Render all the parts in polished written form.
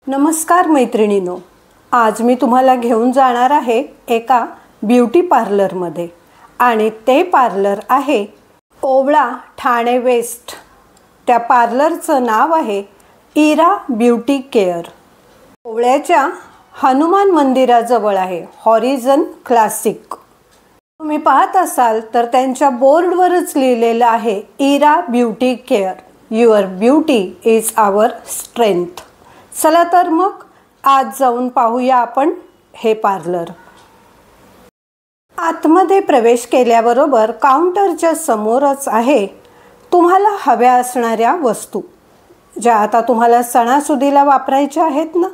नमस्कार मैत्रिणींनो, आज मी तुम्हाला घेऊन जाणार आहे एका ब्युटी पार्लरमध्ये आणि ते पार्लर आहे ओवळा ठाणे वेस्ट। त्या पार्लरचं नाव आहे इरा ब्युटी केअर। ओवळ्याच्या हनुमान मंदिराजवळ आहे, हॉरिझन क्लासिक। तुम्ही पाहत असाल तर त्यांच्या बोर्डवरच लिहिलेलं आहे Ira beauty care, your beauty is our strength. चला तर मग आज जाऊन पाहूया आपण हे पार्लर। आतमध्ये प्रवेश केल्याबरोबर काउंटरच्या समोरच आहे तुम्हाला हव्या असणाऱ्या वस्तू, ज्या आता तुम्हाला सणासुदीला वापरायच्या आहेत ना,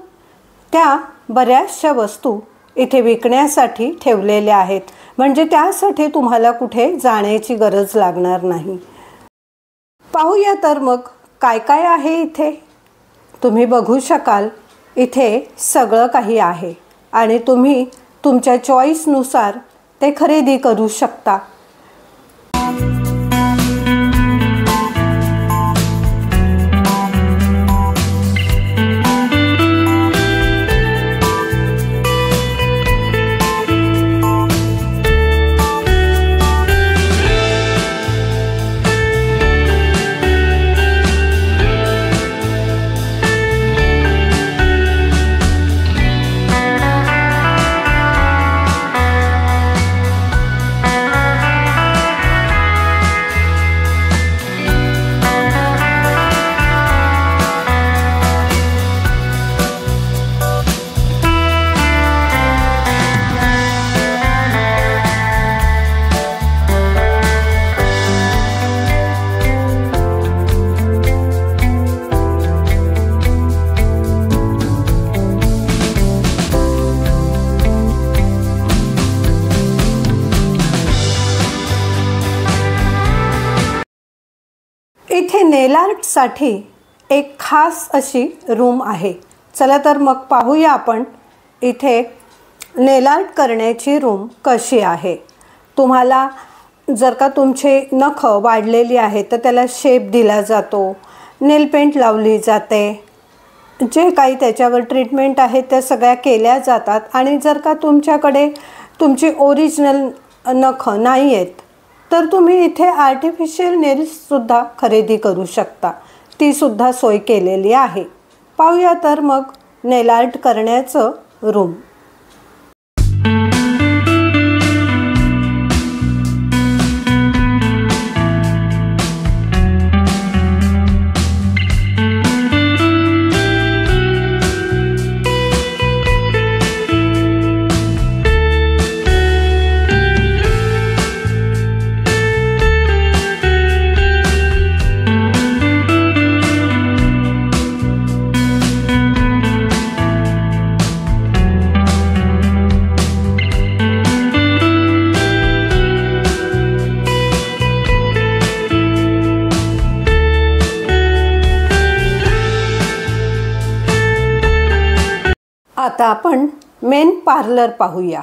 त्या बऱ्याचशा वस्तू इथे विकण्यासाठी ठेवलेल्या आहेत, म्हणजे त्यासाठी तुम्हाला कुठे जाण्याची गरज लागणार नाही। पाहूया तर मग काय काय आहे इथे। तुम्ही बघू शकाल इथे सगळं काही आहे आणि तुम्ही तुमच्या चॉईसनुसार ते खरेदी करू शकता। इथे नेल आर्टसाठी एक खास अशी रूम आहे। चला तर मग पाहूया आपण इथे नेल आर्ट करण्याची रूम कशी आहे। तुम्हाला जर का तुमचे नख वाढलेली आहेत तर त्याला शेप दिला जातो, नेल पेंट लावली जाते, जे काही त्याच्यावर ट्रीटमेंट आहे त्या सगळ्या केल्या जातात। आणि जर का तुमच्याकडे तुमची ओरिजिनल नख नाही आहेत तर तुम्ही इथे आर्टिफिशियल नेल्ससुद्धा खरेदी करू शकता, ती सुद्धा सोय केलेली आहे। पाहूया तर मग नेल आर्ट करण्याचं रूम। आता आपण मेन पार्लर पाहूया।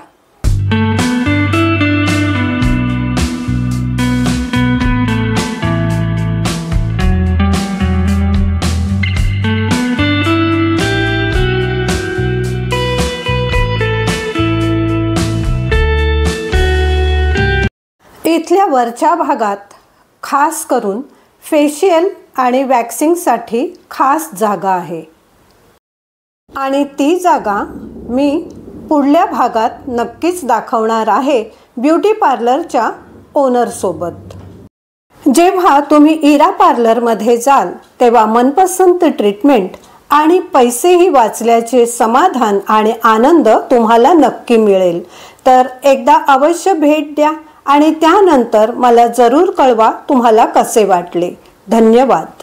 इथल्या वरच्या भागात खास करून फेशियल आणि वॅक्सिंगसाठी खास जागा आहे आणि ती जागा मी पुढल्या भागात नक्कीच दाखवणार आहे ब्युटी पार्लरच्या ओनर सोबत। जेव्हा तुम्ही इरा पार्लरमध्ये जाल तेव्हा मनपसंत ट्रीटमेंट आणि पैसेही वाचल्याचे समाधान आणि आनंद तुम्हाला नक्की मिळेल। तर एकदा अवश्य भेट द्या आणि त्यानंतर मला जरूर कळवा तुम्हाला कसे वाटले। धन्यवाद।